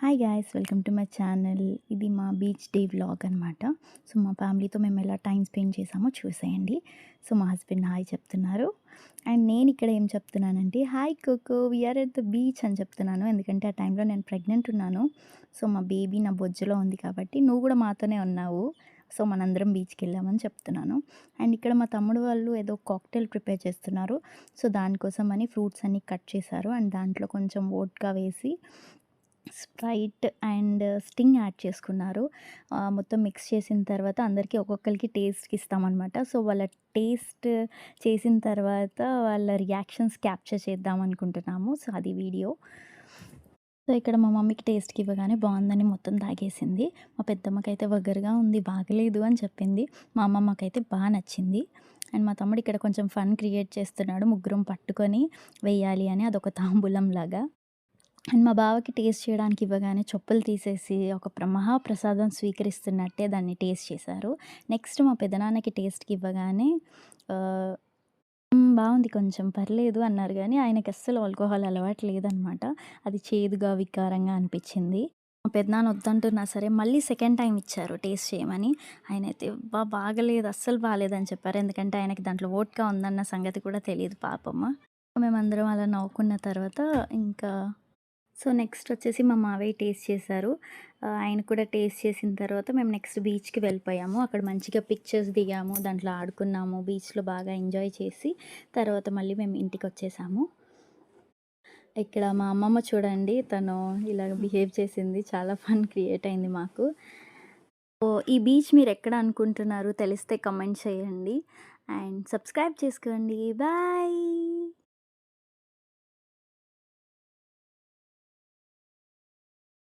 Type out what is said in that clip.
Hi guys, welcome to my channel. ఇది మా beach day vlog అనమాట. సో మా ఫ్యామిలీతో మేము ఎలా టైం స్పెండ్ చేసామో చూసేయండి. సో మా హస్బెండ్ హాయ్ చెప్తున్నారు అండ్ నేను ఇక్కడ ఏం చెప్తున్నానంటే hi Coco we're at the beach అని చెప్తున్నాను. ఎందుకంటే ఆ టైంలో నేను ప్రెగ్నెంట్ ఉన్నాను. సో మా బేబీ నా బొజ్జులో ఉంది కాబట్టి నువ్వు కూడా మాతోనే ఉన్నావు. సో మనందరం బీచ్కి వెళ్ళామని చెప్తున్నాను. అండ్ ఇక్కడ మా తమ్ముడు వాళ్ళు ఏదో కాక్టైల్ ప్రిపేర్ చేస్తున్నారు. సో దానికోసం అని ఫ్రూట్స్ అన్నీ కట్ చేశారు అండ్ దాంట్లో కొంచెం వోడ్కా వేసి స్ప్రైట్ అండ్ స్టింగ్ యాడ్ చేసుకున్నారు. మొత్తం మిక్స్ చేసిన తర్వాత అందరికీ ఒక్కొక్కరికి టేస్ట్‌కి ఇస్తామనమాట. సో వాళ్ళ టేస్ట్ చేసిన తర్వాత వాళ్ళ రియాక్షన్స్ క్యాప్చర్ చేద్దాం అనుకుంటున్నాము. సో అది వీడియో. సో ఇక్కడ మా మమ్మీకి టేస్ట్‌కి ఇవ్వగానే బావుందని మొత్తం తాగేసింది. మా పెద్దమ్మకైతే వగరుగా ఉంది, బాగలేదు అని చెప్పింది. మా అమ్మమ్మకైతే నచ్చింది. అండ్ మా తమ్ముడు ఇక్కడ కొంచెం ఫన్ క్రియేట్ చేస్తున్నాడు. ముగ్గురం పట్టుకొని వెయ్యాలి అని, అదొక తాంబూలంలాగా. అండ్ మా బావకి టేస్ట్ చేయడానికి ఇవ్వగానే చెప్పులు తీసేసి ఒక మహాప్రసాదం స్వీకరిస్తున్నట్టే దాన్ని టేస్ట్ చేశారు. నెక్స్ట్ మా పెదనాన్నకి టేస్ట్‌కి ఇవ్వగానే ఆహ్, బావుంది, కొంచెం పర్లేదు అన్నారు గానీ ఆయనకి అస్సలు ఆల్కహాల్ అలవాటు లేదనమాట. అది చేదుగా, వికారంగా అనిపిచ్చింది. మా పెదనాన్న వద్దంటున్నా సరే మళ్ళీ సెకండ్ టైమ్ ఇచ్చారు టేస్ట్ చేయమని. ఆయనైతే బాగలేదు, అస్సలు బాలేదని చెప్పారు. ఎందుకంటే ఆయనకి దాంట్లో వోడ్కా ఉందన్న సంగతి కూడా తెలీదు పాపం. మేమందరం అలా నవ్వుకున్న తర్వాత ఇంకా నెక్స్ట్ వచ్చేసి మా మావయ్య టేస్ట్ చేశారు. ఆయన కూడా టేస్ట్ చేసిన తర్వాత మేము నెక్స్ట్ బీచ్‌కి వెళ్ళిపోయాము. అక్కడ మంచిగా పిక్చర్స్ దిగాము. దాంట్లో ఆడుకున్నాము. బీచ్‌లో బాగా ఎంజాయ్ చేసి తర్వాత మళ్ళీ మేము ఇంటికొచ్చేసాము. ఇక్కడ మా అమ్మమ్మ చూడండి, తను ఇలాగ బిహేవ్ చేసింది. చాలా ఫన్ క్రియేట్ అయింది మాకు. సో ఈ బీచ్ మీరెక్కడ అనుకుంటున్నారు తెలిస్తే కామెంట్ చేయండి. అండ్ సబ్స్క్రైబ్ చేసుకోండి. బాయ్.